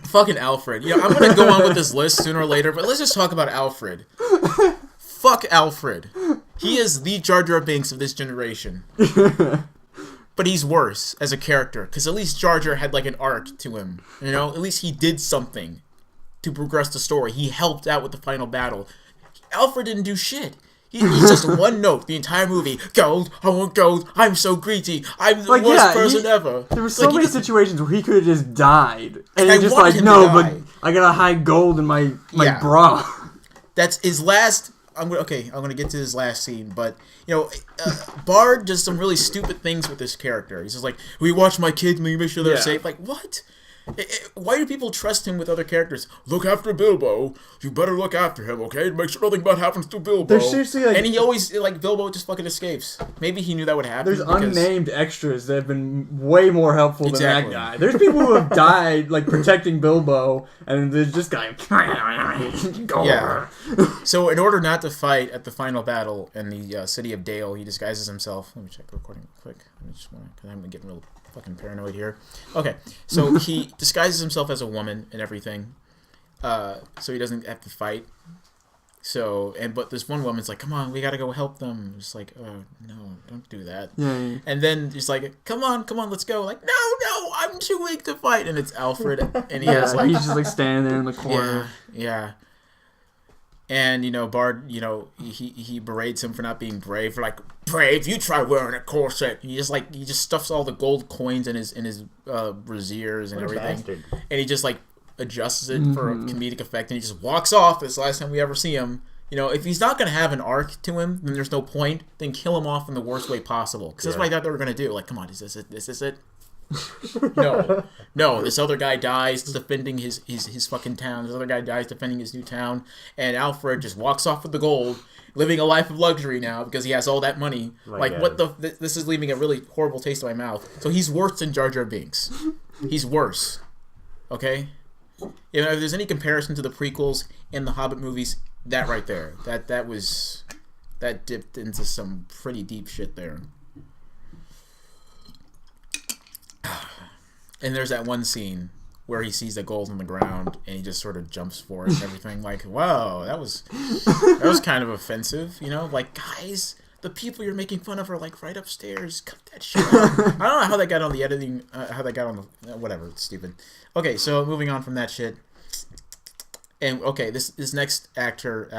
Fucking Alfred. Yeah, I'm gonna go on with this list sooner or later, but let's just talk about Alfred. Fuck Alfred. He is the Jar Jar Binks of this generation. But he's worse as a character, because at least Jar Jar had like an arc to him. You know, at least he did something to progress the story. He helped out with the final battle. Alfred didn't do shit. He's just one note the entire movie. Gold, I want gold. I'm so greedy. I'm the worst person ever. There were so many situations where he could have just died, and he's just like, no, but I gotta hide gold in my bra. That's his last. I'm gonna get to his last scene, but you know, Bard does some really stupid things with this character. He's just like, we watch my kids, we make sure they're safe. Like, what? Why do people trust him with other characters? Look after Bilbo. You better look after him, okay? Make sure nothing bad happens to Bilbo. There's seriously like, and he always Bilbo just fucking escapes. Maybe he knew that would happen. There's unnamed extras that have been way more helpful than that guy. There's people who have died like protecting Bilbo, and there's this guy. Yeah. So in order not to fight at the final battle in the city of Dale, he disguises himself. Let me check the recording real quick. Because I'm getting real fucking paranoid here. Okay, so he disguises himself as a woman and everything, so he doesn't have to fight. So, but this one woman's like, "Come on, we gotta go help them." It's like, "Oh no, don't do that." Yeah. And then he's like, "Come on, let's go." Like, "No, I'm too weak to fight." And it's Alfred, and he's just like standing there in the corner. Yeah. And, you know, Bard, you know, he berates him for not being brave. For like, brave, you try wearing a corset. He just stuffs all the gold coins in his brassieres and everything. Bastard. And he just like adjusts it for a comedic effect, and he just walks off. This is the last time we ever see him. You know, if he's not going to have an arc to him, then there's no point. Then kill him off in the worst way possible. Because that's what I thought they were going to do. Like, come on, is this it? No, this other guy dies defending his fucking town. This other guy dies defending his new town, and Alfred just walks off with the gold, living a life of luxury now because he has all that money. This is leaving a really horrible taste in my mouth. So he's worse than Jar Jar Binks. He's worse. Okay? You know, if there's any comparison to the prequels and the Hobbit movies, that right there, that dipped into some pretty deep shit there. And there's that one scene where he sees the gold on the ground and he just sort of jumps for it and everything. Like, wow, that was kind of offensive, you know? Like, guys, the people you're making fun of are like right upstairs. Cut that shit out. I don't know how that got on the editing. How that got on the whatever. It's stupid. Okay, so moving on from that shit. And okay, this next actor,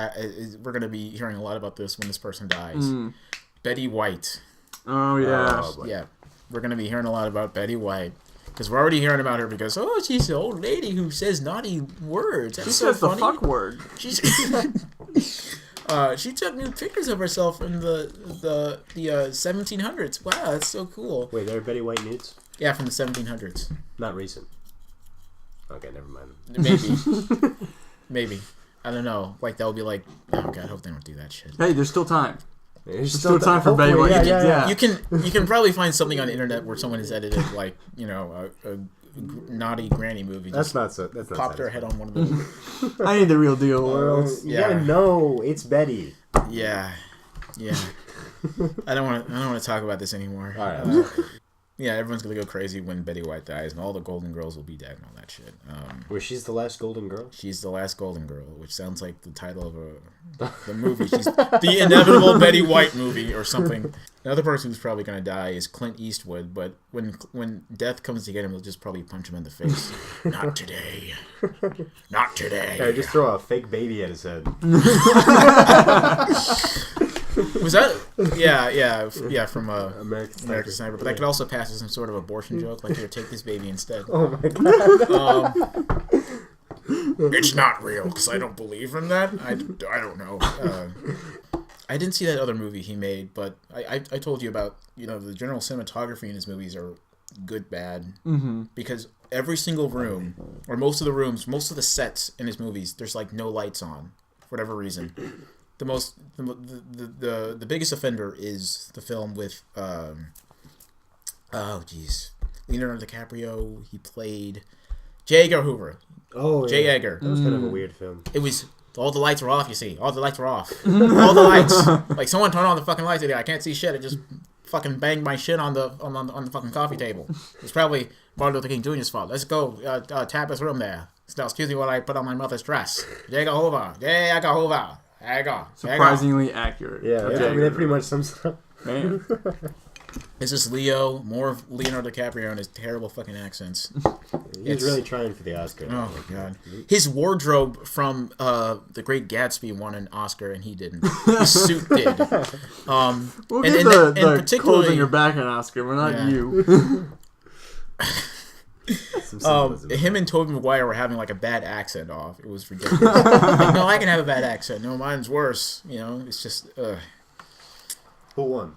we're gonna be hearing a lot about this when this person dies. Betty White. Oh yeah, yeah. We're gonna be hearing a lot about Betty White. Because we're already hearing about her because, she's an old lady who says naughty words. That's so funny. The fuck word. She took new pictures of herself in the 1700s. Wow, that's so cool. Wait, there are Betty White nudes? Yeah, from the 1700s. Not recent. Okay, never mind. Maybe. I don't know. Like, they'll be like, oh god, I hope they don't do that shit. Hey, there's still time. There's still time for Betty White. Yeah. You can probably find something on the internet where someone has edited like a naughty granny movie. That's not popped her head on one of those. I need the real deal, or else. You gotta know it's Betty. Yeah. I don't want to talk about this anymore. All right. Yeah, everyone's gonna go crazy when Betty White dies, and all the Golden Girls will be dead and all that shit. Where she's the last Golden Girl? She's the last Golden Girl, which sounds like the title of the movie. She's the inevitable Betty White movie or something. Another person who's probably gonna die is Clint Eastwood, but when death comes to get him, he'll just probably punch him in the face. Not today. Not today. Yeah, just throw a fake baby at his head. Was that? Yeah, from American Sniper. But that could also pass as some sort of abortion joke, like, here, take this baby instead. Oh my god. It's not real, because I don't believe in that. I don't know. I didn't see that other movie he made, but I told you about, the general cinematography in his movies are good, bad. Mm-hmm. Because every single room, or most of the rooms, most of the sets in his movies, there's like no lights on, for whatever reason. The biggest offender is the film with Leonardo DiCaprio. He played J. Edgar Hoover. Oh, J. Edgar. That was kind of a weird film. It was all the lights were off. You see, all the lights were off. All the lights. Like, someone turned on the fucking lights. I can't see shit. It just fucking banged my shit on the fucking coffee table. It's probably Martin Luther King Jr.'s fault. Let's go tap his room there. Now, excuse me while I put on my mother's dress. Jehovah. There you go. Surprisingly accurate. Yeah, I mean, that pretty much sums up. Man. This is Leo, more of Leonardo DiCaprio and his terrible fucking accents. He's really trying for the Oscar. Oh my god. His wardrobe from The Great Gatsby won an Oscar and he didn't. His suit did. We'll get the clothes on your back an Oscar, but not you. Him and Tobey Maguire were having like a bad accent off. It was ridiculous. Like, no, I can have a bad accent. No, mine's worse. You know, it's just. Who won?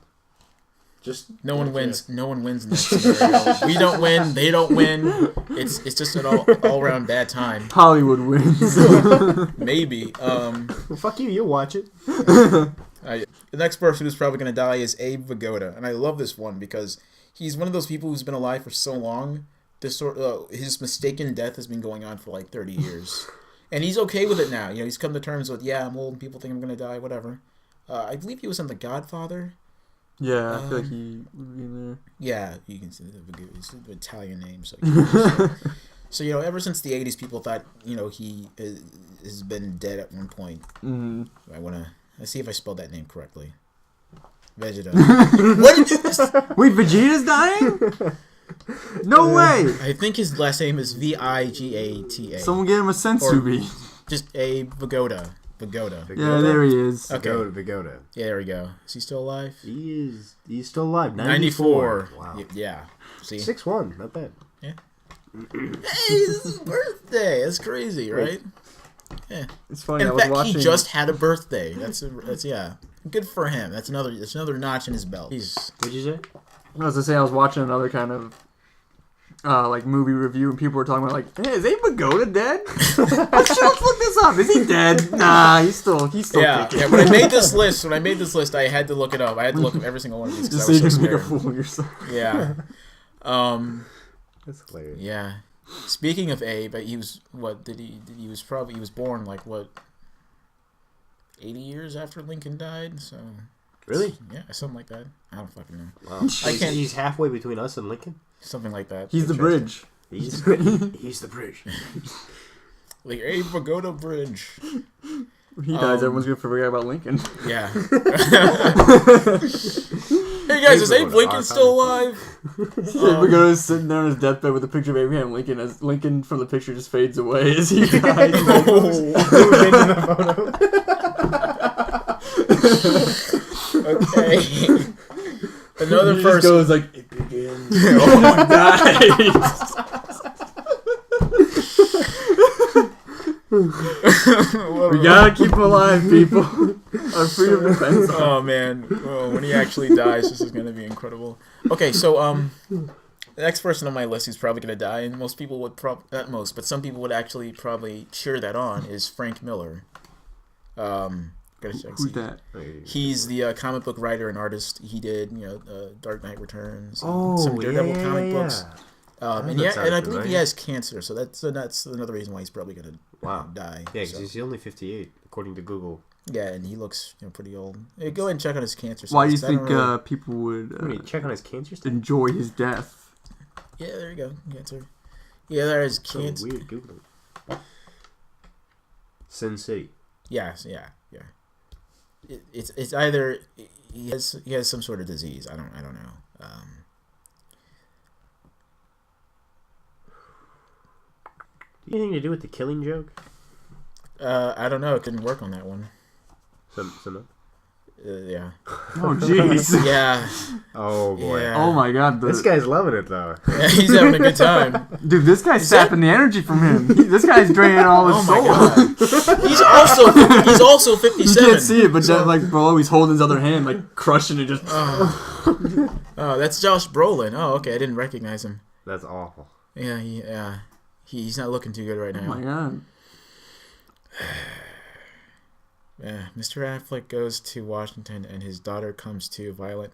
Just no one wins. No one wins in that scenario. We don't win. They don't win. It's just an all around bad time. Hollywood wins. Maybe. Well, fuck you. You'll watch it. The next person who's probably gonna die is Abe Vigoda, and I love this one because he's one of those people who's been alive for so long. His mistaken death has been going on for like 30 years, and he's okay with it now. You know, he's come to terms with, yeah, I'm old and people think I'm gonna die, whatever. I believe he was in The Godfather. Yeah, I feel like he would be in there. Yeah, you can see it's an Italian name, so. So, you know, ever since the 80s, people thought, you know, he has been dead at one point. Mm-hmm. Let's see if I spelled that name correctly. Vegeta. What did you... Wait, Vegeta's dying? No way! I think his last name is Vigata. Someone get him a Sensubi. Just Abe Vigoda. Yeah, there he is. Okay. Vigoda. Yeah, there we go. Is he still alive? He's still alive. 94. Wow. Yeah. See? 6'1". Not bad. Yeah. Hey, this is his birthday. That's crazy, right? Yeah. It's funny. In fact, he just had a birthday. That's yeah. Good for him. That's another notch in his belt. What'd you say? I was to say I was watching another kind of like movie review, and people were talking about like, hey, is Abe Vigoda dead? Let's look this up. Is he dead? Nah, he's still yeah, kicking. yeah. When I made this list, I had to look it up. I had to look up every single one of these. Just so you can make a fool of yourself. Yeah. That's hilarious. Yeah. Speaking of Abe, he was he was born like what 80 years after Lincoln died, so. Really? Yeah, something like that. I don't fucking know. Wow. He's halfway between us and Lincoln? Something like that. He's the bridge. He's the bridge. Like Abe Vigoda Bridge. He dies, everyone's gonna forget about Lincoln. Yeah. Hey guys, is Abe Lincoln still alive? Abe Vigoda's sitting there on his deathbed with a picture of Abraham Lincoln as Lincoln from the picture just fades away as he dies. Okay. Another he person just goes like, it begins. Oh, dies. We gotta keep him alive, people. Our freedom defense. Oh man, when he actually dies, this is gonna be incredible. Okay, so the next person on my list who's probably gonna die, and most people would not most, but some people would actually probably cheer that on, is Frank Miller. Who's that? He's the comic book writer and artist. He did, Dark Knight Returns, some Daredevil comic books. And I believe he has cancer, so that's another reason why he's probably gonna die. Yeah, because he's only 58 according to Google. Yeah, and he looks pretty old. Hey, go ahead and check on his cancer. Why do you think people would check on his cancer? Enjoy his death? Yeah, there you go. Cancer. Yeah, there is cancer. So weird Google. Sin City. Yeah. It's either he has some sort of disease. I don't know. Anything to do with the Killing Joke? I don't know. It didn't work on that one. Some yeah. Oh jeez. Yeah. Oh boy. Yeah. Oh my god. This guy's loving it though. Yeah, he's having a good time. Dude, this guy's sapping the energy from him. This guy's draining all his soul. God. He's also 57. You can't see it, but like below, he's holding his other hand, like crushing it. Just. Oh, that's Josh Brolin. Oh, okay. I didn't recognize him. That's awful. Yeah. He's not looking too good right now. Oh my god. Yeah, Mr. Affleck goes to Washington, and his daughter comes to. Violet,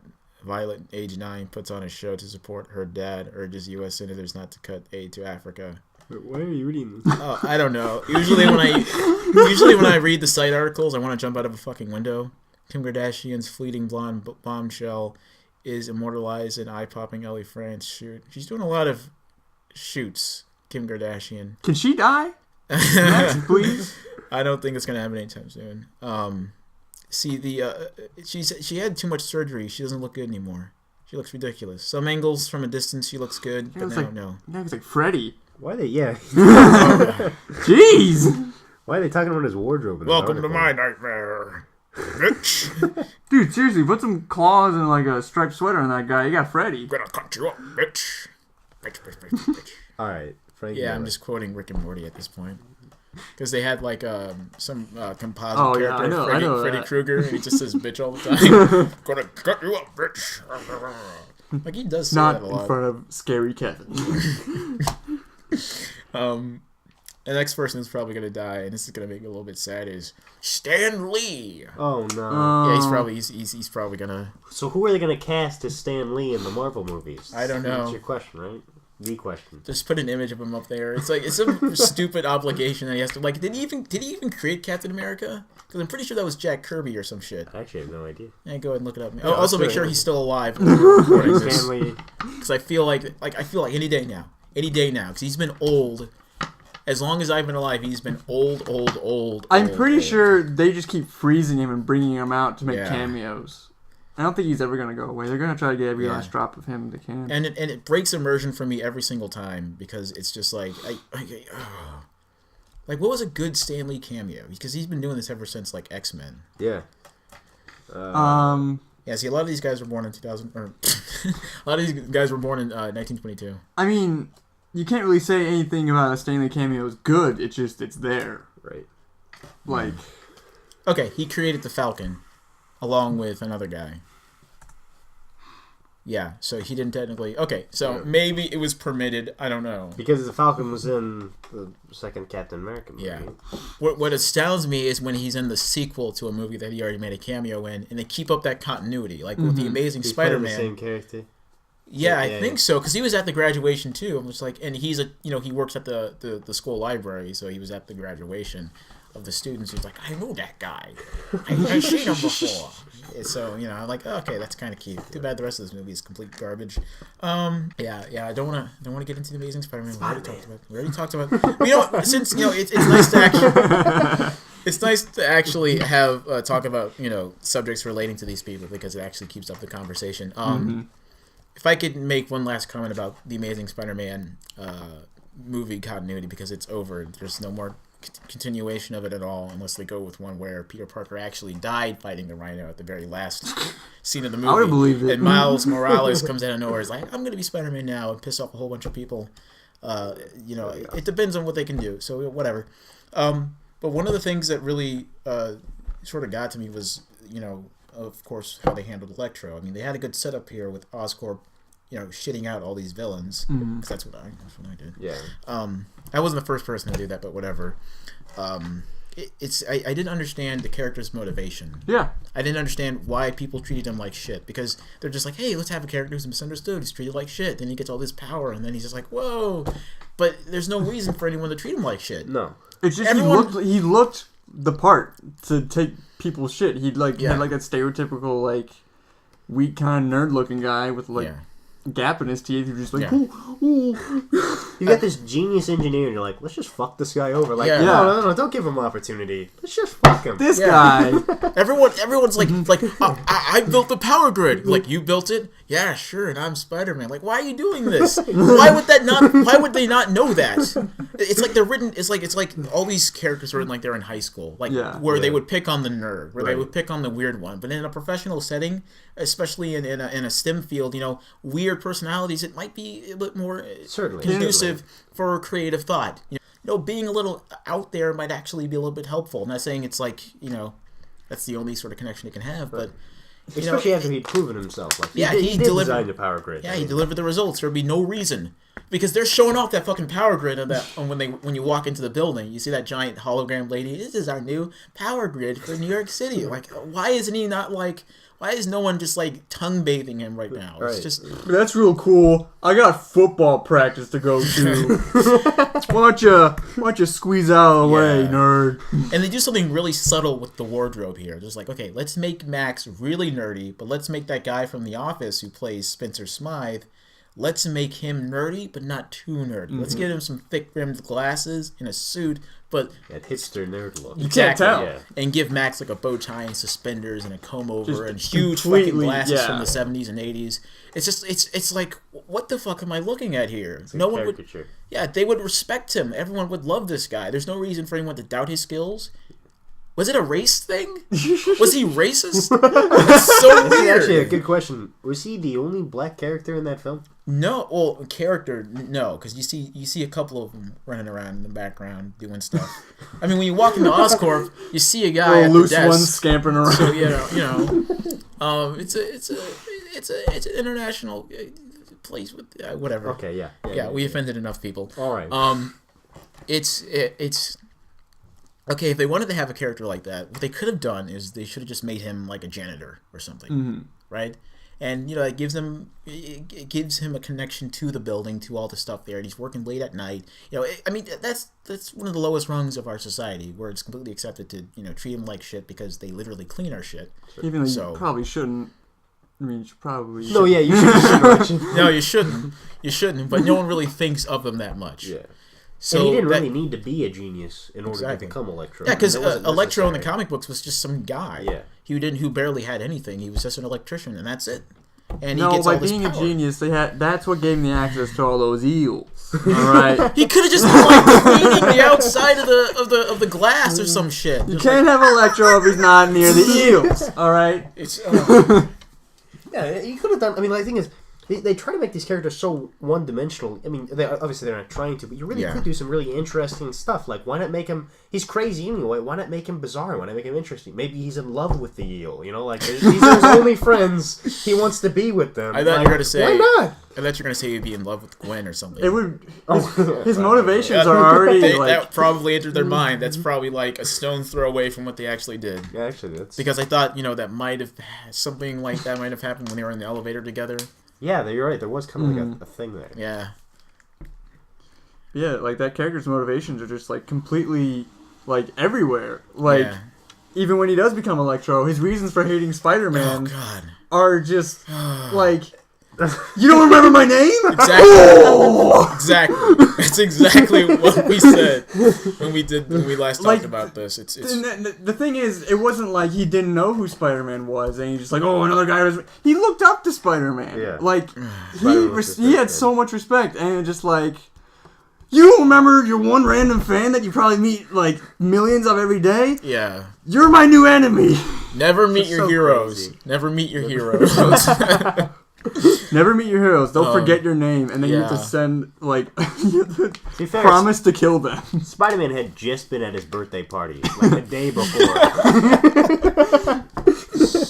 age 9, puts on a show to support her dad, urges U.S. senators not to cut aid to Africa. Wait, why are you reading this? Oh, I don't know. Usually when I read the site articles, I want to jump out of a fucking window. Kim Kardashian's fleeting blonde bombshell is immortalized in eye-popping Ellie France shoot. She's doing a lot of shoots, Kim Kardashian. Can she die? Next, please. I don't think it's gonna happen anytime soon. She had too much surgery. She doesn't look good anymore. She looks ridiculous. Some angles from a distance she looks good, but now no. That was like Freddy. Why are they? Yeah. Jeez. Why are they talking about his wardrobe? Welcome to my nightmare, bitch. Dude, seriously, put some claws and like a striped sweater on that guy. You got Freddy. I'm gonna cut you up, bitch. Bitch. All right, Frank. Yeah, I'm just quoting Rick and Morty at this point. Because they had like some composite character, Freddy Krueger, and he just says bitch all the time. Gonna cut you up, bitch. Like he does say that a lot. Not in front of scary Kevin. The next person who's probably gonna die, and this is gonna make me a little bit sad, is Stan Lee. Oh no. Yeah, he's probably gonna. So who are they gonna cast as Stan Lee in the Marvel movies? I don't know. That's your question, right? The question. Just put an image of him up there. It's like it's some stupid obligation that he has to. Like, did he even create Captain America? Because I'm pretty sure that was Jack Kirby or some shit. I actually have no idea. Yeah, go ahead and look it up. Also, make sure he's still alive. Stanley. Because I feel like any day now, because he's been old. As long as I've been alive, he's been old. I'm pretty sure they just keep freezing him and bringing him out to make cameos. I don't think he's ever going to go away. They're going to try to get every last drop of him they can. And it breaks immersion for me every single time because it's just like, like what was a good Stan Lee cameo? Because he's been doing this ever since like X-Men. Yeah. Yeah. See, a lot of these guys were born in 2000, or a lot of these guys were born in 1922. I mean, you can't really say anything about a Stan Lee cameo is good. It's just it's there. Right. Like. Okay, he created the Falcon, along with another guy. Yeah, so he didn't technically... Okay, so maybe it was permitted. I don't know. Because the Falcon was in the second Captain America movie. Yeah. What astounds me is when he's in the sequel to a movie that he already made a cameo in, and they keep up that continuity. Like with the Amazing Spider-Man. The same character. Yeah, I think so, because he was at the graduation too. I'm just like, and he's he works at the school library, so he was at the graduation of the students. He's like, I know that guy. I've seen him before. So I'm like, okay, that's kind of cute. Too bad the rest of this movie is complete garbage. Yeah. I don't want to get into the Amazing Spider-Man. We already talked about. Since it's nice to actually. It's nice to actually have talk about subjects relating to these people because it actually keeps up the conversation. If I could make one last comment about the Amazing Spider-Man movie continuity, because it's over. There's no more continuation of it at all unless they go with one where Peter Parker actually died fighting the Rhino at the very last scene of the movie. I would believe it. And Miles Morales comes out of nowhere. He's like, I'm going to be Spider-Man now and piss off a whole bunch of people. It depends on what they can do. So whatever. But one of the things that really sort of got to me was, of course, how they handled Electro. I mean, they had a good setup here with Oscorp, shitting out all these villains. Because that's what I did. Yeah. I wasn't the first person to do that, but whatever. I didn't understand the character's motivation. Yeah. I didn't understand why people treated him like shit. Because they're just like, hey, let's have a character who's misunderstood, who's treated like shit. Then he gets all this power, and then he's just like, whoa. But there's no reason for anyone to treat him like shit. No. It's just he looked the part to take people's shit. He had like that stereotypical weak kind of nerd looking guy with gap in his teeth. You're just like, ooh. You got this genius engineer, and you're like, let's just fuck this guy over. Like, no, don't give him an opportunity. Let's just fuck him. This guy. Everyone's like, I built the power grid. Like, you built it? Yeah, sure. And I'm Spider-Man. Like, why are you doing this? Why would they not know that? It's like they're written. It's like all these characters are written like they're in high school, where they would pick on the nerd, where they would pick on the weird one. But in a professional setting, especially in a STEM field, weird personalities, it might be a bit more conducive for creative thought. Being a little out there might actually be a little bit helpful. I'm not saying it's like that's the only sort of connection it can have, but especially after he'd proven himself. Like he delivered designed the power grid. Yeah, he delivered the results. There'd be no reason Because they're showing off that fucking power grid of that when you walk into the building. You see that giant hologram lady. This is our new power grid for New York City. Like, why isn't he not like? Why is no one just like tongue bathing him right now? It's just that's real cool. I got football practice to go to. Why don't you squeeze out of the way, nerd? And they do something really subtle with the wardrobe here. Just like, okay, let's make Max really nerdy, but let's make that guy from The Office who plays Spencer Smythe. Let's make him nerdy, but not too nerdy. Let's get him some thick-rimmed glasses and a suit, but... That hipster nerd look. You can't tell. Yeah. And give Max like a bow tie and suspenders and a comb-over and huge fucking glasses from the 70s and 80s. It's just, it's like, what the fuck am I looking at here? It's no one would... Yeah, they would respect him. Everyone would love this guy. There's no reason for anyone to doubt his skills. Was it a race thing? Was he racist? That's so weird. That's actually a good question. Was he the only black character in that film? No, well, character, no, because you see a couple of them running around in the background doing stuff. I mean, when you walk into Oscorp, you see a guy at loose the desk. ones scampering around. So it's an international place with whatever. Okay, yeah. We offended enough people. All right. It's okay, if they wanted to have a character like that, what they could have done is they should have just made him like a janitor or something, right? And it gives him a connection to the building, to all the stuff there. And he's working late at night. I mean, that's one of the lowest rungs of our society, where it's completely accepted to treat him like shit because they literally clean our shit. Even though you probably shouldn't. I mean, you probably. No, yeah, you shouldn't. No, you shouldn't. You shouldn't. But no one really thinks of them that much. Yeah. So and he didn't really need to be a genius in order to become Electro. Yeah, because Electro in the comic books was just some guy. Yeah. Who barely had anything. He was just an electrician, and that's it. And he gets by all being a genius, that's what gave him the access to all those eels. All right. He could have just been like cleaning the outside of the glass or some shit. You can't have Electro if he's not near the eels. All right. It's yeah, you could have done. I mean, the thing is, they try to make these characters so one-dimensional. I mean, obviously they're not trying to, but you really could do some really interesting stuff. Like, why not make him... He's crazy anyway. Why not make him bizarre? Why not make him interesting? Maybe he's in love with the eel. Like, these are his only friends. He wants to be with them. I thought you were going to say... Why not? I thought you were going to say he'd be in love with Gwen or something. It would... His motivations are already... That probably entered their mind. That's probably like a stone's throw away from what they actually did. Yeah, actually, that's... Because I thought, that might have... Something like that might have happened when they were in the elevator together. Yeah, you're right. There was kind of like a thing there. Yeah. Yeah, like that character's motivations are just like completely like everywhere. Like even when he does become Electro, his reasons for hating Spider-Man are just like you don't remember my name? Exactly. Oh! Exactly. That's exactly what we said when we last talked about this. It's the thing is, it wasn't like he didn't know who Spider-Man was, and he's just like, oh, another guy was. He looked up to Spider-Man. Yeah. Like he had so much respect, and just like you don't remember your one random fan that you probably meet like millions of every day. Yeah. You're my new enemy. Never meet your heroes. Crazy. Never meet your heroes. Never meet your heroes. Don't forget your name, and then you have to send promise to kill them. Spider-Man had just been at his birthday party like a day before.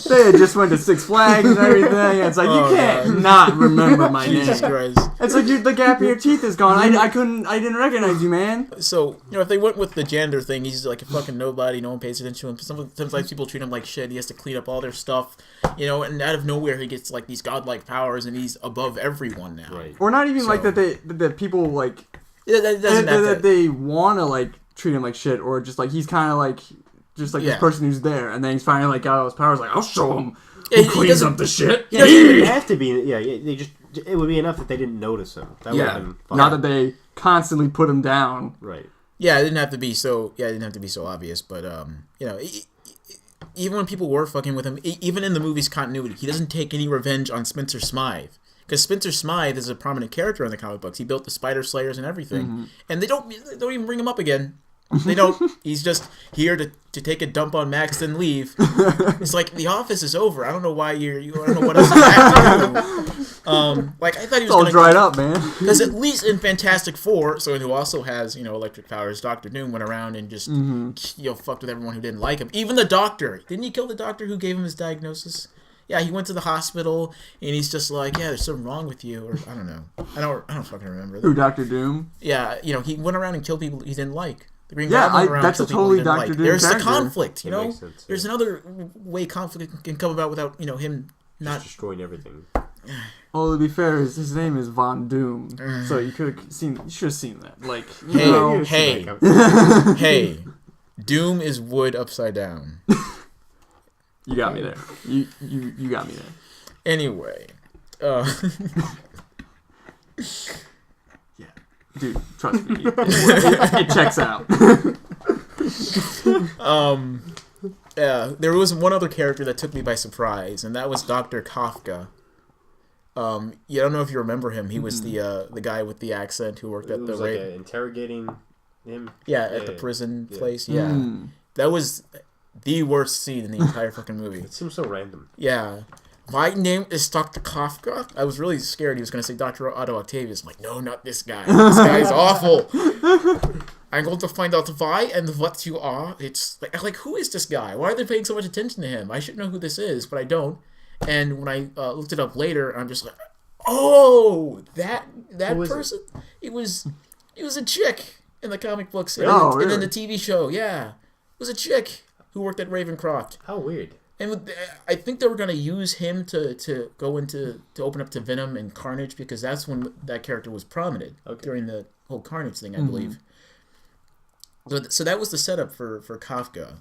They had just went to Six Flags and everything. It's like you can't not remember my name. Jesus Christ! It's like the gap in your teeth is gone. I didn't recognize you, man. So if they went with the janitor thing, he's like a fucking nobody. No one pays attention to him. Sometimes people treat him like shit. He has to clean up all their stuff, and out of nowhere he gets like these godlike powers, and he's above everyone now. Right. Or not even like that people like that they want to like treat him like shit, or just like he's kind of like just like this person who's there, and then he's finally like got all his powers. Like I'll show him who cleans up the shit. Yeah, it didn't have to be. Yeah, they just it would be enough that they didn't notice him. That would have been fine. Not that they constantly put him down. Right. Yeah, it didn't have to be so. Yeah, it didn't have to be so obvious. But even when people were fucking with him, even in the movie's continuity, he doesn't take any revenge on Spencer Smythe. Because Spencer Smythe is a prominent character in the comic books. He built the Spider Slayers and everything. And they don't even bring him up again. They don't. He's just here to take a dump on Max, then leave. It's like the office is over. I don't know why you I don't know what else you have to do. Like I thought he was all dried up, man. Because at least in Fantastic Four, someone who also has electric powers, Doctor Doom went around and just fucked with everyone who didn't like him. Even the Doctor. Didn't he kill the Doctor who gave him his diagnosis? Yeah, he went to the hospital, and he's just like, yeah, there's something wrong with you, or I don't know. I don't fucking remember. Who, Dr. Doom? Yeah, he went around and killed people he didn't like. The Green Yeah, Goblin went around that's a and killed totally people he Dr. didn't Doom like. There's character. the conflict, It makes sense, There's another way conflict can come about without, him not... Just destroying everything. Well, to be fair, his name is Von Doom, so you should have seen that. Like, Hey, Doom is wood upside down. You got me there. You got me there. Anyway, yeah, dude, trust me, it checks out. There was one other character that took me by surprise, and that was Dr. Kafka. I don't know if you remember him. He was the guy with the accent who worked at the interrogating him. Yeah, at the prison place. Yeah, that was the worst scene in the entire fucking movie. It seems so random. Yeah. My name is Dr. Kafka. I was really scared he was going to say Dr. Otto Octavius. I'm like, no, not this guy. This guy's awful. I'm going to find out why and what you are. It's like who is this guy? Why are they paying so much attention to him? I should know who this is, but I don't. And when I looked it up later, I'm just like, oh, that person? It was a chick in the comic books. And, really? and then the TV show, yeah. It was a chick who worked at Ravencroft. How weird. And I think they were going to use him to go into to open up to Venom and Carnage, because that's when that character was prominent during the whole Carnage thing, I believe. So that was the setup for Kafka.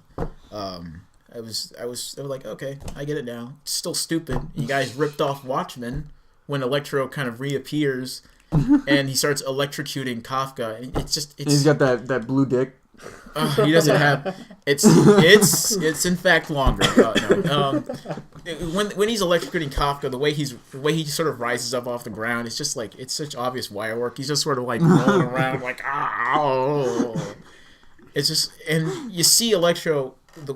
I was like, okay, I get it now. It's still stupid. You guys ripped off Watchmen when Electro kind of reappears and he starts electrocuting Kafka, and he's got that blue dick. He doesn't have. It's in fact longer. When he's electrocuting Kafka, the way he sort of rises up off the ground, it's just like it's such obvious wire work. He's just sort of like rolling around like It's just, and you see Electro, the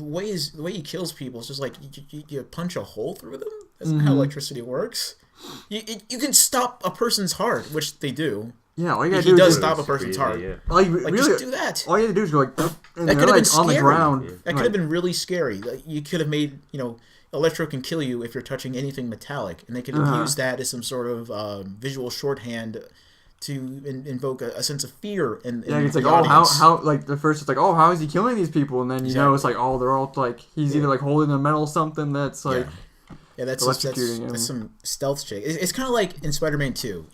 way he kills people is just like you punch a hole through them. That's not how electricity works. You can stop a person's heart, which they do. Yeah, all you gotta he do does is stop a person's heart. Yeah. Really, just do that. All you have to do is go like, and that they're like on the ground. That could have been really scary. You could have made, Electro can kill you if you're touching anything metallic, and they could have used that as some sort of visual shorthand to invoke a sense of fear in it's like, audience. how like the first it's like, how is he killing these people? And then know it's like, they're all like he's either like holding a metal something that's like that's some stealth shit. It's kind of like in Spider-Man 2,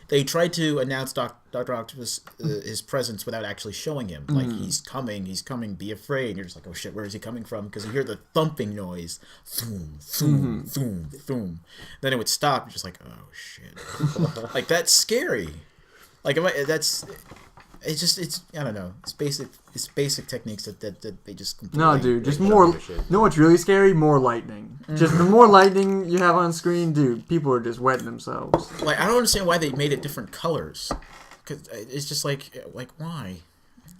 they tried to announce Dr. Octopus his presence without actually showing him. Like, he's coming, be afraid. And you're just like, oh shit, where is he coming from? Because you hear the thumping noise. Thoom, thoom, thoom, thoom. Then it would stop. You're just like, oh shit. Like, that's scary. Like, it's I don't know. It's basic techniques that they just completely... No, dude, just more... You know what's really scary? More lightning. Just the more lightning you have on screen, dude, people are just wetting themselves. Like, I don't understand why they made it different colors. Because it's just like, why?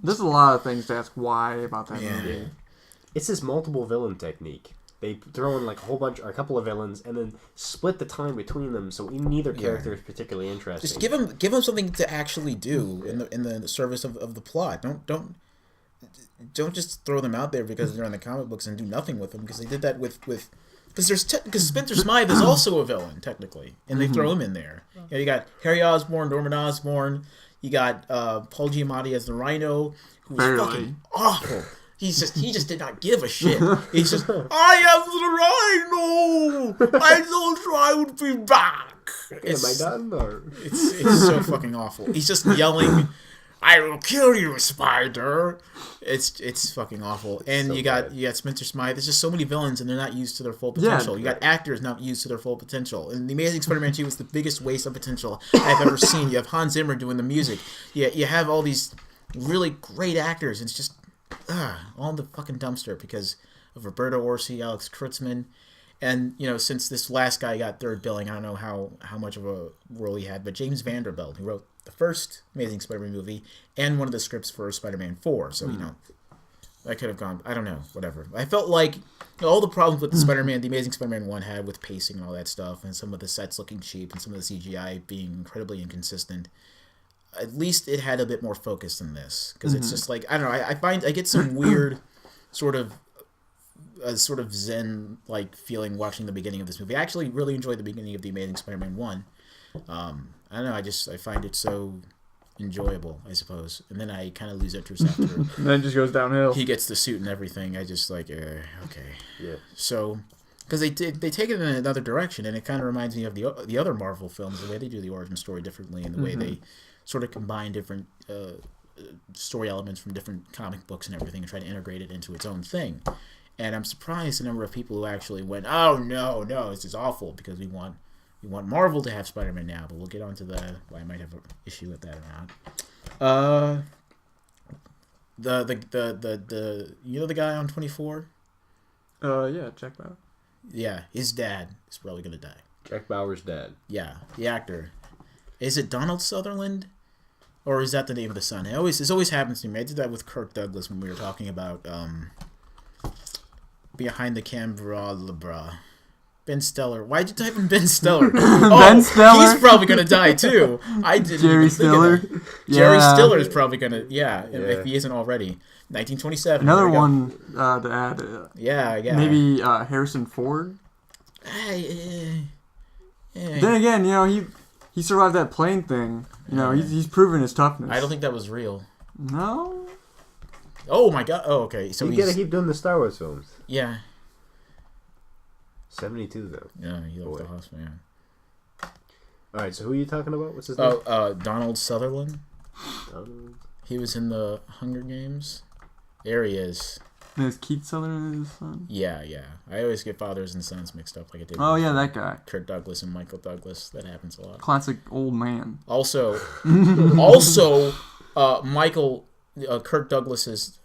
There's a lot of things to ask why about that movie. Yeah. It's this multiple villain technique. They throw in like a couple of villains, and then split the time between them, so neither character is particularly interesting. Just give them something to actually do in the service of the plot. Don't just throw them out there because they're in the comic books and do nothing with them, because they did that with because Spencer Smythe is also a villain technically, and they throw him in there. You got Harry Osborn, Norman Osborn. You got Paul Giamatti as the Rhino, who was fucking awful. He just did not give a shit. He's just, I am the Rhino. I thought I would be back. Am I done? Or? It's so fucking awful. He's just yelling, I will kill you, Spider. It's fucking awful. And you got Spencer Smythe. There's just so many villains, and they're not used to their full potential. You got actors not used to their full potential. And The Amazing Spider-Man 2 was the biggest waste of potential I've ever seen. You have Hans Zimmer doing the music. You have all these really great actors. And it's just all in the fucking dumpster because of Roberto Orci, Alex Kurtzman. And, since this last guy got third billing, I don't know how much of a role he had, but James Vanderbilt, who wrote the first Amazing Spider-Man movie and one of the scripts for Spider-Man 4. So, that could have gone, I don't know, whatever. I felt like all the problems with the Amazing Spider-Man 1 had with pacing and all that stuff, and some of the sets looking cheap and some of the CGI being incredibly inconsistent, at least it had a bit more focus than this. Because it's just like, I don't know, I get some weird sort of a sort of zen-like feeling watching the beginning of this movie. I actually really enjoyed the beginning of The Amazing Spider-Man 1. I don't know, I find it so enjoyable, I suppose. And then I kind of lose interest after. And then it just goes downhill. He gets the suit and everything. I just like, okay. Yeah. So, because they take it in another direction, and it kind of reminds me of the other Marvel films, the way they do the origin story differently, and the way they sort of combine different story elements from different comic books and everything, and try to integrate it into its own thing. And I'm surprised the number of people who actually went, "Oh no, this is awful," because we want Marvel to have Spider-Man now, but we'll get onto why I might have an issue with that or not. The you know the guy on 24? Yeah, Jack Bauer. Yeah, his dad is probably gonna die. Jack Bauer's dad. Yeah, the actor. Is it Donald Sutherland? Or is that the name of the son? It always happens to me. I did that with Kirk Douglas when we were talking about Behind the Candelabra. Ben Stiller. Why'd you type in Ben Stiller? Ben Stiller. He's probably gonna die too. I didn't. Jerry even Stiller. Think of that. Jerry Stiller is probably gonna. Yeah, if he isn't already. 1927. Another one to add. Yeah. Maybe Harrison Ford. Yeah. Then again, he survived that plane thing. He's proven his toughness. I don't think that was real. No. Oh my god. Oh, okay. So you gotta keep doing the Star Wars films. Yeah. 72 though. Yeah, he left the hospital. Yeah. All right. So who are you talking about? What's his name? Donald Sutherland. He was in the Hunger Games. There he is. Is Keith Sutherland his son? Yeah. I always get fathers and sons mixed up like I did. Oh yeah, that guy. Kurt Douglas and Michael Douglas. That happens a lot. Classic old man. Also, Michael, Kurt Douglas's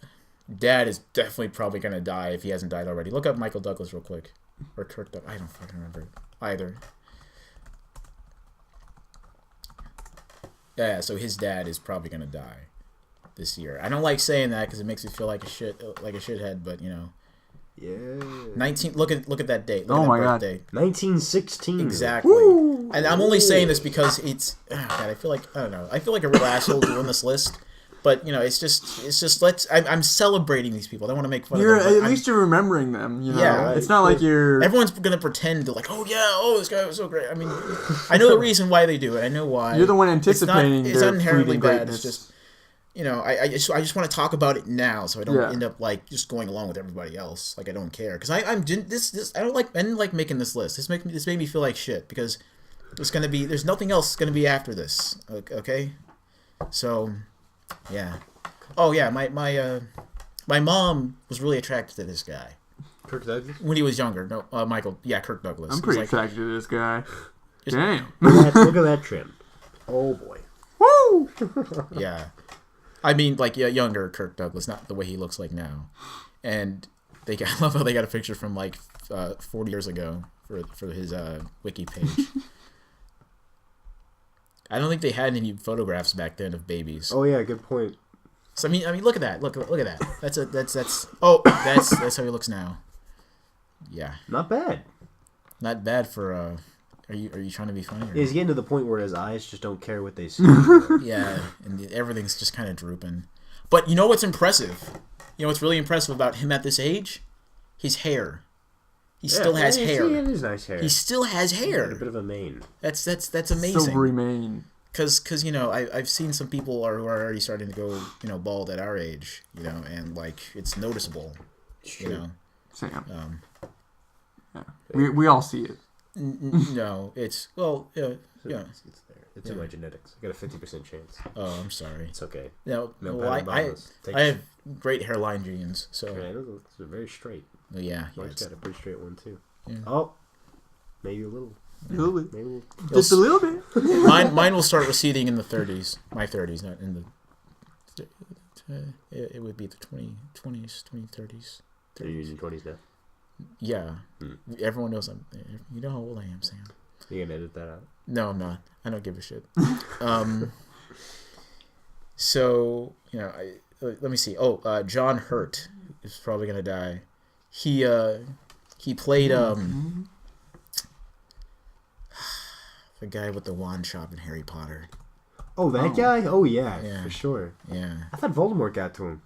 dad is definitely probably gonna die if he hasn't died already. Look up Michael Douglas real quick, or Kurt Douglas. I don't fucking remember either. Yeah, so his dad is probably gonna die this year. I don't like saying that because it makes me feel like a shithead, but Yeah. 19. Look at that date. Look Oh at my that God. birthday. 1916. Exactly. Woo! And I'm only saying this because it's. God, I feel like a real asshole doing this list. But it's just I'm celebrating these people. I don't want to make fun of them. At least you're remembering them. Yeah, right. It's not like you're. Everyone's gonna pretend to this guy was so great. I mean, I know the reason why they do it. I know why. You're the one anticipating. It's not inherently bad. Greatness. It's just. I just want to talk about it now, so I don't end up like just going along with everybody else. Like I don't care because I didn't like making this list. This made me feel like shit because there's nothing else gonna be after this. Okay, so yeah. Oh yeah, my mom was really attracted to this guy. Kirk Douglas? When he was younger. No, Michael. Yeah, Kirk Douglas. I'm pretty attracted to this guy. Damn. Look at that trim. Oh boy. Woo! Yeah. I mean, younger Kirk Douglas, not the way he looks like now. And I love how they got a picture from 40 years ago for his wiki page. I don't think they had any photographs back then of babies. Oh yeah, good point. So I mean, look at that. Look at that. That's how he looks now. Yeah. Not bad. Not bad for. Are you trying to be funny? He's getting to the point where his eyes just don't care what they see. Yeah, and everything's just kind of drooping. But you know what's impressive? You know what's really impressive about him at this age? His hair. He still has hair. He has nice hair. He still has hair. A bit of a mane. That's amazing. Silvery mane. Because I've seen some people who are already starting to go bald at our age, and it's noticeable. Sure. Sam. Yeah. We all see it. No, it's yeah. It's there. It's in my genetics. I got a 50% chance. Oh, I'm sorry. It's okay. No, I I have great hairline genes, so it's very straight. Yeah. Mike's got a pretty straight one too. Yeah. Oh, maybe a little. Maybe just a little bit. Mine will start receding in the 30s. My 30s, not in the. It would be the 20s, 2030s. Are you using 20s now? Yeah. Everyone knows you know how old I am, Sam. You gonna edit that out? No, I'm not. I don't give a shit. So, let me see. Oh, John Hurt is probably gonna die. He played the guy with the wand shop in Harry Potter. Oh, that guy? Oh yeah, for sure. Yeah. I thought Voldemort got to him.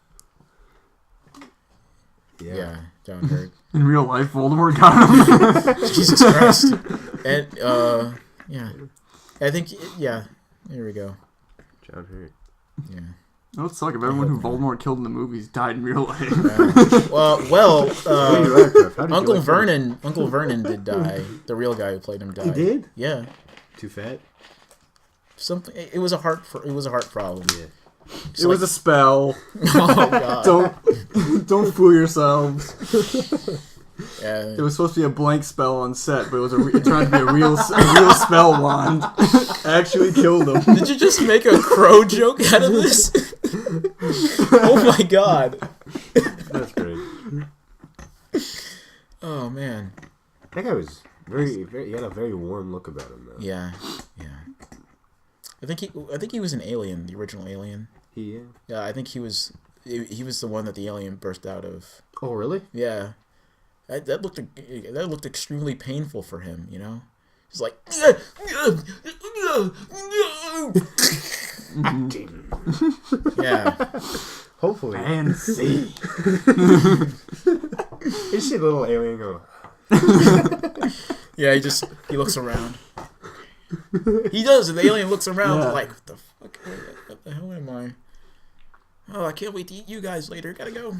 Yeah, John Hurt. In real life, Voldemort got him. Jesus Christ. And, yeah. I think, yeah. There we go. John Hurt. Yeah. That would suck if everyone who Voldemort killed in the movies died in real life. Uncle Vernon did die. The real guy who played him died. He did? Yeah. Too fat? Something. It was a heart problem. Yeah. It was a spell. Oh God. Don't fool yourselves. Yeah. It was supposed to be a blank spell on set, but it turned out to be a real spell wand. Actually killed him. Did you just make a crow joke out of this? Oh my God. That's great. Oh man. That guy was very, he had a very warm look about him, though. Yeah. I think he was an alien, the original alien. Yeah, I think he was the one that the alien burst out of. Oh, really? Yeah. That looked extremely painful for him, you know? He's like yeah. Hopefully. And see. You see the little alien go. Yeah, he looks around. He does, and the alien looks around like, what the fuck? What the hell am I? Oh, I can't wait to eat you guys later. Gotta go.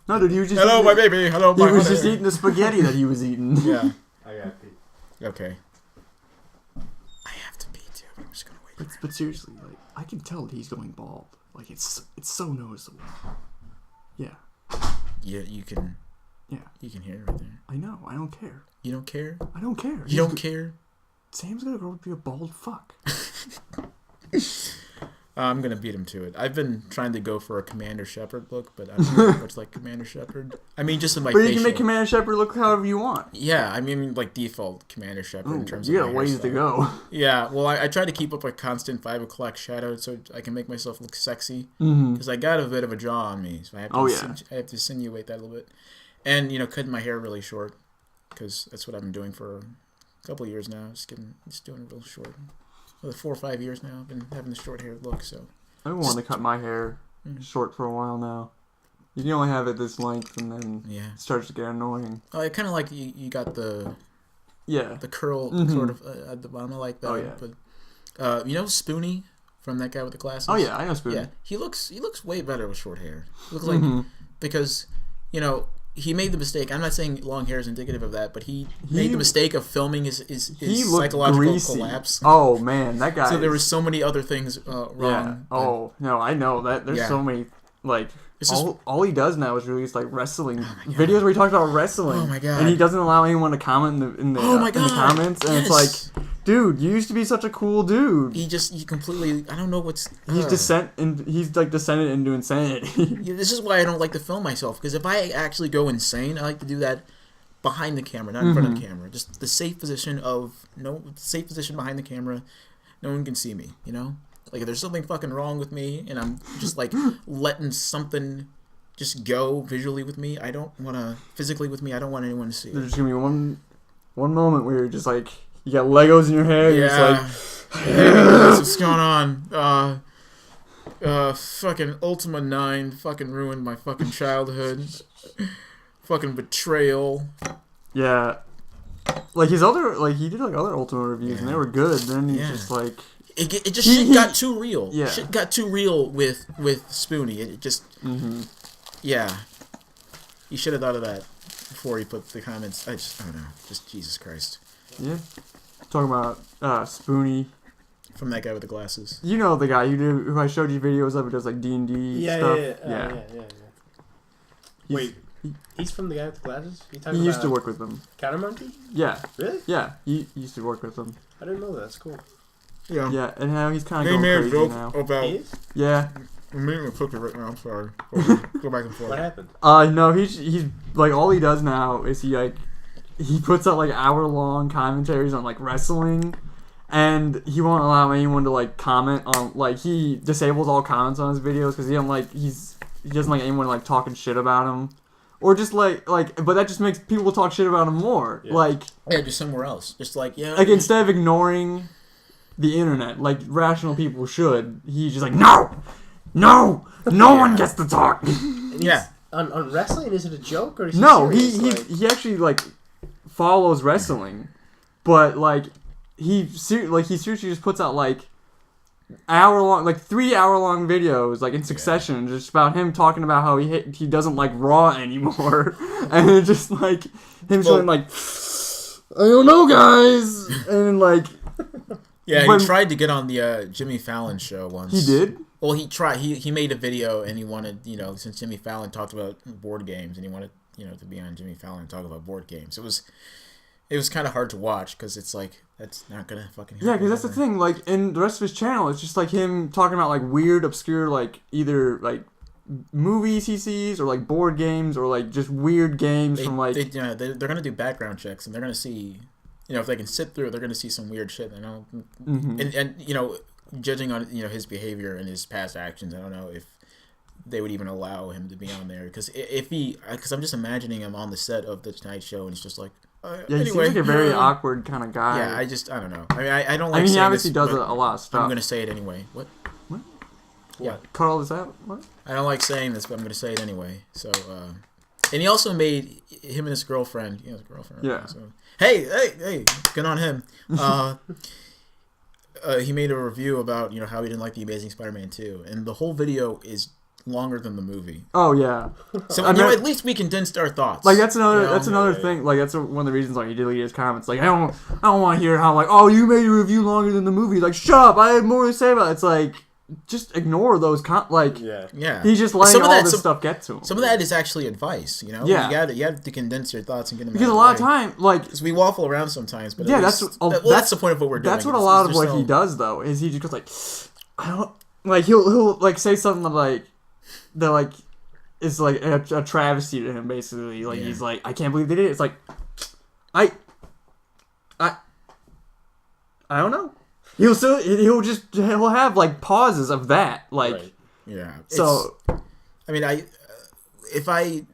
No, dude, he was just Hello, my baby. Hello, my He was just eating the spaghetti that he was eating. Yeah. I got pee. Okay. I have to pee too. I'm just gonna wait. But seriously, like, I can tell that he's going bald. Like, it's so noticeable. Yeah. Yeah, you can. Yeah. You can hear it right there. I know. I don't care. You don't care? I don't care. You don't care? Sam's gonna grow up to be a bald fuck. I'm gonna beat him to it. I've been trying to go for a Commander Shepard look, but I don't look much like Commander Shepard. I mean, just in my But facial. you can make Commander Shepard look however you want. Yeah, I mean, like default Commander Shepard in terms of you my got a ways to go. Yeah, well, I try to keep up a constant 5 o'clock shadow so I can make myself look sexy. Because I got a bit of a jaw on me, so I have to I have to insinuate that a little bit. And, cutting my hair really short, because that's what I've been doing for a couple of years now. Just doing it real short. For 4 or 5 years now, I've been having the short hair look, so. I've been wanting to cut my hair short for a while now. You can only have it this length, and then it starts to get annoying. Oh, I kind of like you got the curl sort of at the bottom. I like that. Oh, yeah. But Spoonie from that guy with the glasses. Oh yeah, I know Spoonie. Yeah, he looks way better with short hair. He looks like because he made the mistake. I'm not saying long hair is indicative of that, but he made the mistake of filming his psychological collapse. Oh man, that guy. So there were so many other things wrong. Yeah. Oh no, I know that. There's so many like. All he does now is release like wrestling videos where he talks about wrestling. Oh my god! And he doesn't allow anyone to comment in the comments, and it's like, dude, you used to be such a cool dude. He completely. I don't know what's. He's descended into insanity. This is why I don't like to film myself, because if I actually go insane, I like to do that behind the camera, not in front of the camera. Just the safe position behind the camera. No one can see me. Like, if there's something fucking wrong with me, and I'm just, like, letting something just go visually with me, I don't want to... Physically with me, I don't want anyone to see it. There's going to be one moment where you're just, like... You got Legos in your hair, you're just like... What's going on? Fucking Ultima 9 fucking ruined my fucking childhood. Fucking betrayal. Yeah. Like, he did, like, other Ultima reviews, and they were good. Then he's just, like... It just shit got too real. Yeah. Shit got too real with Spoonie. It just yeah. He should have thought of that before he put the comments. I don't know. Just Jesus Christ. Yeah. Talking about Spoonie. From that guy with the glasses. You know the guy who I showed you videos of, who does like D&D stuff. Yeah. Wait, he's from the guy with the glasses? He used to work with them. Counter Monkey? Yeah. Really? Yeah, he used to work with them. I didn't know that. That's cool. Yeah. Yeah, and now he's kind of going crazy joke now. About. Yeah. I'm making a cookie right now. I'm sorry. Go back and forth. What happened? No, he's like, all he does now is he puts out like hour-long commentaries on like wrestling, and he won't allow anyone to like comment on, like, he disables all comments on his videos because he doesn't like anyone like talking shit about him. Or just like, but that just makes people talk shit about him more. Yeah. Just somewhere else. Just like, Like, instead of ignoring the internet, like rational people should, he's just like, no one gets to talk. Yeah. on wrestling? Is it a joke or is he No, serious? he actually like follows wrestling, but like he seriously just puts out like 3 hour long videos like in succession, just about him talking about how he doesn't like Raw anymore, and it's just like him showing like, I don't know, guys, and like. Yeah, he tried to get on the Jimmy Fallon show once. He did? Well, he tried. He made a video, and he wanted, since Jimmy Fallon talked about board games, and he wanted, to be on Jimmy Fallon and talk about board games. It was kind of hard to watch, because it's like, that's not going to fucking happen. Yeah, because that's the thing. Like, in the rest of his channel, it's just like him talking about, like, weird, obscure, like, either, like, movies he sees, or, like, board games, or, like, just weird games from, like... They're going to do background checks, and they're going to see... if they can sit through it, they're going to see some weird shit. And judging on his behavior and his past actions, I don't know if they would even allow him to be on there. Because I'm just imagining him on the set of the Tonight Show, and he's just like, he seems like a very awkward kind of guy. Yeah, I don't know. I mean, I don't like. He saying obviously this, does a lot of stuff. I'm going to say it anyway. What? Yeah. Cut all this out. What? I don't like saying this, but I'm going to say it anyway. So, and he also made him and his girlfriend. He has a girlfriend. Right? Yeah. So. Hey, good on him. He made a review about, how he didn't like The Amazing Spider-Man 2, and the whole video is longer than the movie. Oh, yeah. So, at least we condensed our thoughts. Like, that's another thing. Like, that's one of the reasons, like, he deleted his comments. Like, I don't want to hear how, like, oh, you made a review longer than the movie. Like, shut up, I have more to say about it. It's like... Just ignore those yeah. He's just letting all this stuff get to him. Some of that is actually advice, Yeah. You have to condense your thoughts and get them because out a lot of time, like, because we waffle around sometimes, but yeah, that's the point of what we're doing. That's what a lot of what he does though is he just goes like, I don't like he'll like say something like that like is like a travesty to him basically. Like he's like, I can't believe they did it. It's like I don't know. He'll have like pauses of that, like right. Yeah. So I mean, if I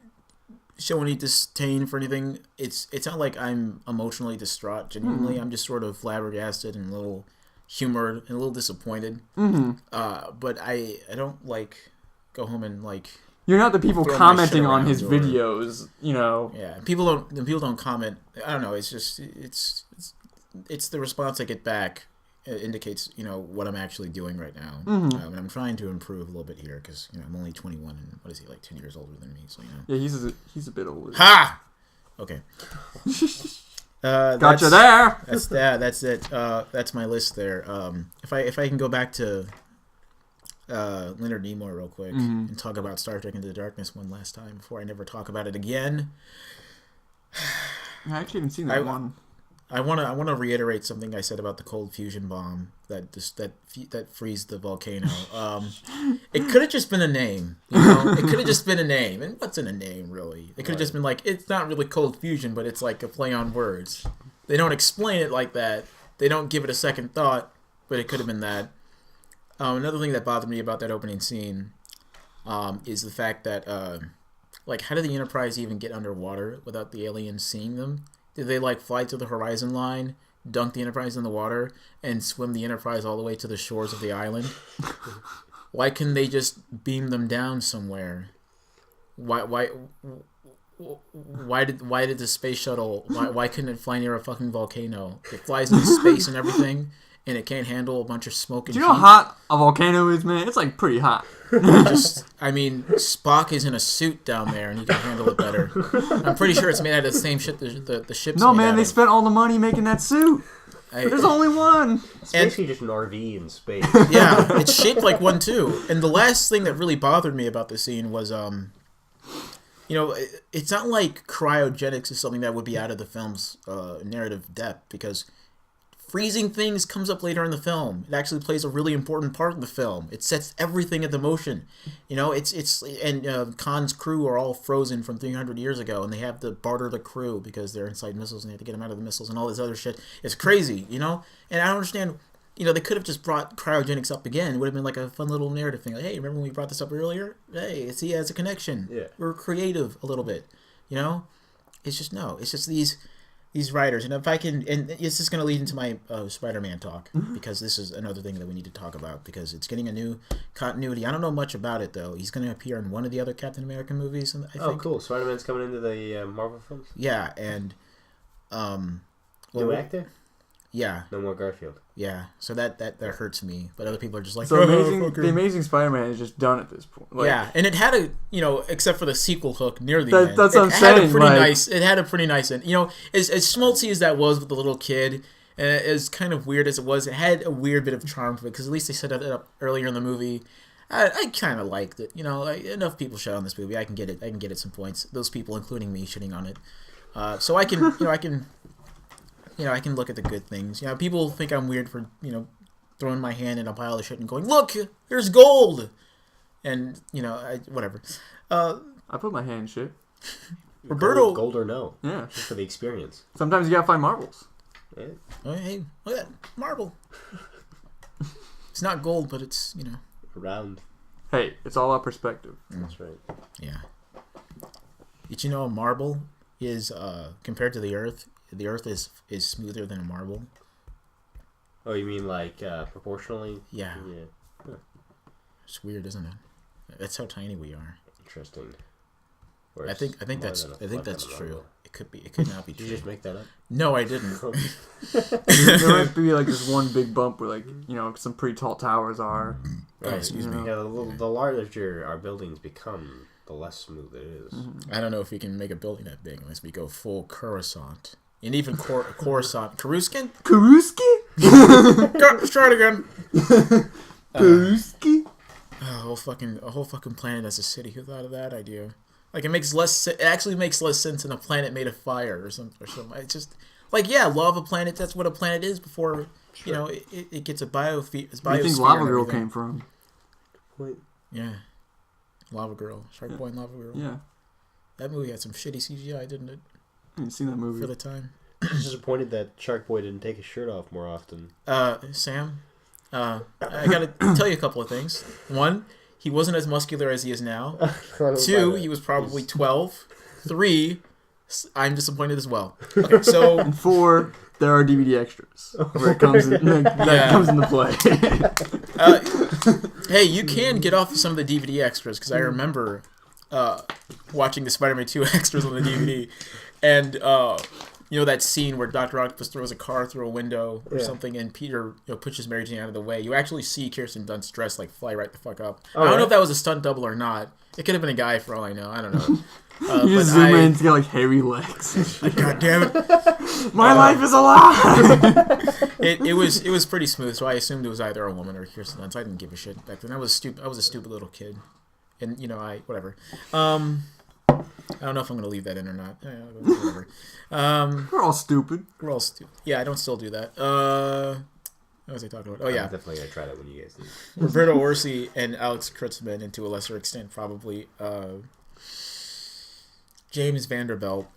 show any disdain for anything, it's not like I'm emotionally distraught. Genuinely, I'm just sort of flabbergasted and a little humored and a little disappointed. But I don't like go home and like. You're not the people commenting on his videos, Yeah, people don't comment. I don't know. It's just it's the response I get back. It indicates, what I'm actually doing right now. And I'm trying to improve a little bit here because, I'm only 21 and what is he, like 10 years older than me? So, Yeah, he's a bit older. Ha! Okay. Gotcha there. That's it. That's my list there. If I can go back to Leonard Nimoy real quick and talk about Star Trek Into the Darkness one last time before I never talk about it again. I actually haven't seen that one. I want to reiterate something I said about the cold fusion bomb that freezed the volcano. It could have just been a name, It could have just been a name, and what's in a name really? It could have just been like it's not really cold fusion, but it's like a play on words. They don't explain it like that. They don't give it a second thought, but it could have been that. Another thing that bothered me about that opening scene is the fact that how did the Enterprise even get underwater without the aliens seeing them? Did they fly to the horizon line, dunk the Enterprise in the water, and swim the Enterprise all the way to the shores of the island? Why couldn't they just beam them down somewhere? Why did the space shuttle? Why couldn't it fly near a fucking volcano? It flies into space and everything, and it can't handle a bunch of smoke and heat. Do you know how hot a volcano is, man? It's pretty hot. Spock is in a suit down there, and he can handle it better. I'm pretty sure it's made out of the same shit the ship's No, made man, out they of. spent all the money making that suit. There's only one. It's basically just an RV in space. Yeah, it's shaped like one too. And the last thing that really bothered me about the scene was, it's not like cryogenics is something that would be out of the film's narrative depth, because freezing things comes up later in the film. It actually plays a really important part in the film. It sets everything into motion. Khan's crew are all frozen from 300 years ago, and they have to barter the crew because they're inside missiles and they have to get them out of the missiles and all this other shit. It's crazy, And I don't understand. They could have just brought cryogenics up again. It would have been like a fun little narrative thing. Like, hey, remember when we brought this up earlier? Hey, see, it has a connection. Yeah. We're creative a little bit. It's just no. It's just these. these writers, and if I can, and this is going to lead into my Spider-Man talk, because this is another thing that we need to talk about, because it's getting a new continuity. I don't know much about it, though. He's going to appear in one of the other Captain America movies, I think. Oh, cool. Spider-Man's coming into the Marvel films? Yeah, and... New actor? Yeah. No more Garfield. Yeah, so that hurts me, but other people are just like, so the Amazing Spider-Man is just done at this point. Like, yeah, and it had a, except for the sequel hook near the end. That's what I'm saying. It had a pretty nice end. As schmaltzy as that was with the little kid, and as kind of weird as it was, it had a weird bit of charm to it, because at least they set it up earlier in the movie. I kind of liked it. Enough people shit on this movie. I can get it. I can get it some points. Those people, including me, shitting on it. So I can, I can look at the good things. People think I'm weird for, throwing my hand in a pile of shit and going, look, there's gold! And, whatever. I put my hand in shit. Roberto... Gold or no. Yeah. Just for the experience. Sometimes you gotta find marbles. Yeah. Oh, hey, look at that. Marble. It's not gold, but it's, Round. Hey, it's all about perspective. That's right. Yeah. Did you know a marble is, compared to the Earth is smoother than a marble? Oh, you mean like proportionally? Yeah. Huh. It's weird, isn't it? That's how tiny we are. Interesting. I think that's true. It could not be Did true. you just make that up? No, I didn't. There might be like this one big bump where some pretty tall towers are. Right. Excuse me. Yeah, the larger our buildings become, the less smooth it is. I don't know if we can make a building that big unless we go full Coruscant. And even Coruscant. Coruscant? Let's try it again. Coruscant? A whole fucking planet as a city. Who thought of that idea? Like, it actually makes less sense than a planet made of fire or something. It's just, lava planet, that's what a planet is before, sure. It gets a biosphere. Where do you think Lava Girl came from? Point. Yeah. Lava Girl. Shark Boy and Lava Girl. Yeah. That movie had some shitty CGI, didn't it? I haven't seen that movie. For the time. I'm disappointed that Shark Boy didn't take his shirt off more often. Sam, I gotta tell you a couple of things. One, he wasn't as muscular as he is now. 2, he was probably 12. 3, I'm disappointed as well. Okay, so... And 4, there are DVD extras where it comes comes into play. Hey, you can get off of some of the DVD extras, because I remember watching the Spider-Man 2 extras on the DVD, and that scene where Dr. Octopus throws a car through a window or something, and Peter pushes Mary Jane out of the way. You actually see Kirsten Dunst's dress fly right the fuck up. I don't know if that was a stunt double or not. It could have been a guy for all I know. I don't know. You just zoom in to get hairy legs. God damn it! My life is a lie. It was pretty smooth, so I assumed it was either a woman or Kirsten Dunst. I didn't give a shit back then. I was a stupid little kid, and whatever. I don't know if I'm going to leave that in or not. Whatever. We're all stupid. Yeah, I don't still do that. What was I talking about? Oh, yeah. I'm definitely going to try that when you guys do. Roberto Orci and Alex Kurtzman, and to a lesser extent, probably James Vanderbilt.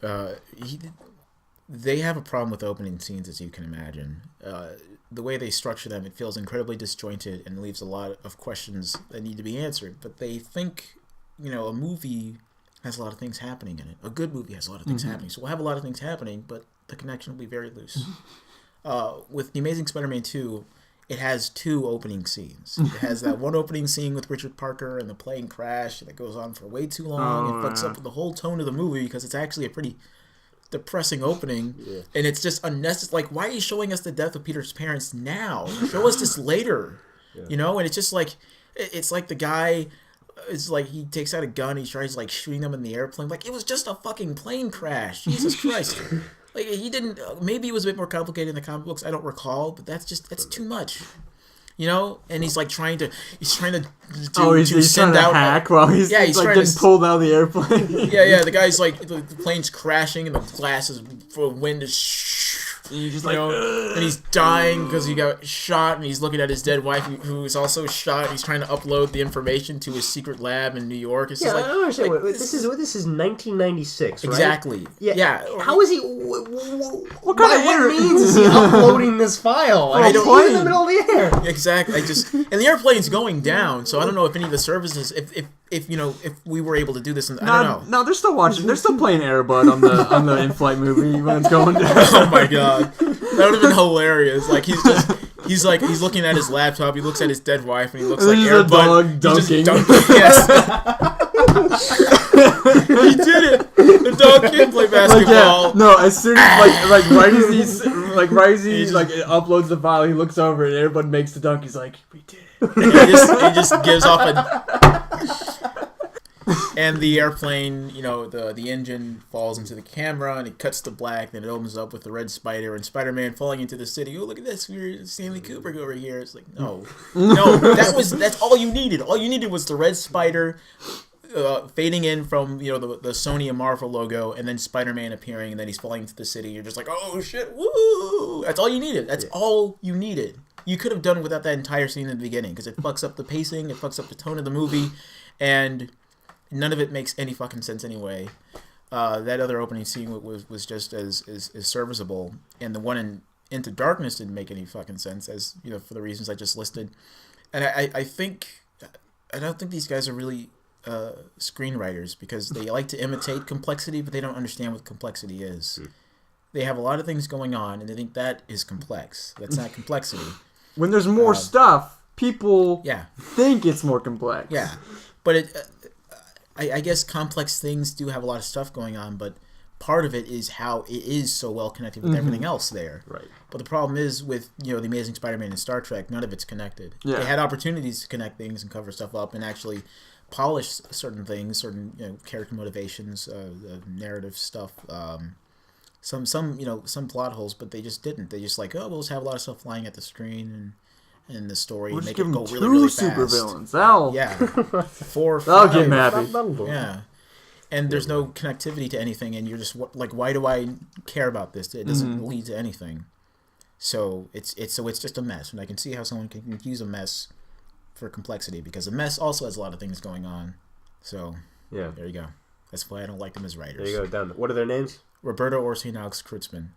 They have a problem with opening scenes, as you can imagine. The way they structure them, it feels incredibly disjointed and leaves a lot of questions that need to be answered. But they think, a movie has a lot of things happening in it. A good movie has a lot of things happening. So we'll have a lot of things happening, but the connection will be very loose. With The Amazing Spider-Man 2, it has 2 opening scenes. It has that one opening scene with Richard Parker and the plane crash that goes on for way too long and fucks up the whole tone of the movie, because it's actually a pretty depressing opening. Yeah. And it's just unnecessary. Like, why are you showing us the death of Peter's parents now? Show us this later. Yeah. And it's just like, it's like the guy... It's like he takes out a gun, he tries shooting them in the airplane. Like, it was just a fucking plane crash. Jesus Christ. He didn't, maybe it was a bit more complicated in the comic books, I don't recall, but that's too much. And he's trying to he's send trying to out hack while he's getting pulled out of the airplane. Yeah, the guy's the plane's crashing and the glass is full of wind is and you're just and he's dying because he got shot, and he's looking at his dead wife who is also shot, and he's trying to upload the information to his secret lab in New York. It's I don't understand. This is 1996, right? Exactly. Yeah. How is he? What means is he uploading this file? I don't in the middle of the air. Exactly. And the airplane's going down, so I don't know if any of the services, if if we were able to do this, I don't know. No, they're still watching. They're still playing Airbud on the in-flight movie when it's going down. Oh my god, that would have been hilarious. Like he's looking at his laptop. He looks at his dead wife, and he looks like Airbud. Dog dunking. Yes. He did it. The dog can play basketball. No, as soon as right as he uploads the file, he looks over and Airbud makes the dunk. He's like, we did it. And he just gives off and the airplane, the engine falls into the camera and it cuts to black. Then it opens up with the red spider and Spider-Man falling into the city. Oh, look at this! We're Stanley Kubrick over here. It's like no, that's all you needed. All you needed was the red spider. Fading in from the Sony and Marvel logo, and then Spider-Man appearing, and then he's falling into the city. You're just like, oh shit, woo! That's all you needed. That's all you needed. You could have done without that entire scene in the beginning because it fucks up the pacing, it fucks up the tone of the movie, and none of it makes any fucking sense anyway. That other opening scene was just as serviceable, and the one in Into Darkness didn't make any fucking sense, as for the reasons I just listed. And I don't think these guys are really screenwriters because they like to imitate complexity, but they don't understand what complexity is. They have a lot of things going on, and they think that is complex. That's not complexity. When there's more stuff, people think it's more complex. Yeah, but I guess complex things do have a lot of stuff going on, but part of it is how it is so well connected with everything else there. Right. But the problem is with the Amazing Spider-Man and Star Trek, none of it's connected. Yeah. They had opportunities to connect things and cover stuff up and actually polish certain things, certain character motivations, narrative stuff, some plot holes, but they just didn't. They just we'll just have a lot of stuff flying at the screen and the story we'll make just it go give really, really two super fast. villains. That'll 4 or 5. That'll get him happy. Yeah. And there's no connectivity to anything, and you're just like, why do I care about this? It doesn't lead to anything. So it's just a mess, and I can see how someone can confuse a mess for complexity, because a mess also has a lot of things going on. So there you go. That's why I don't like them as writers. There you go. Done. What are their names? Roberto Orsi and Alex Kurtzman.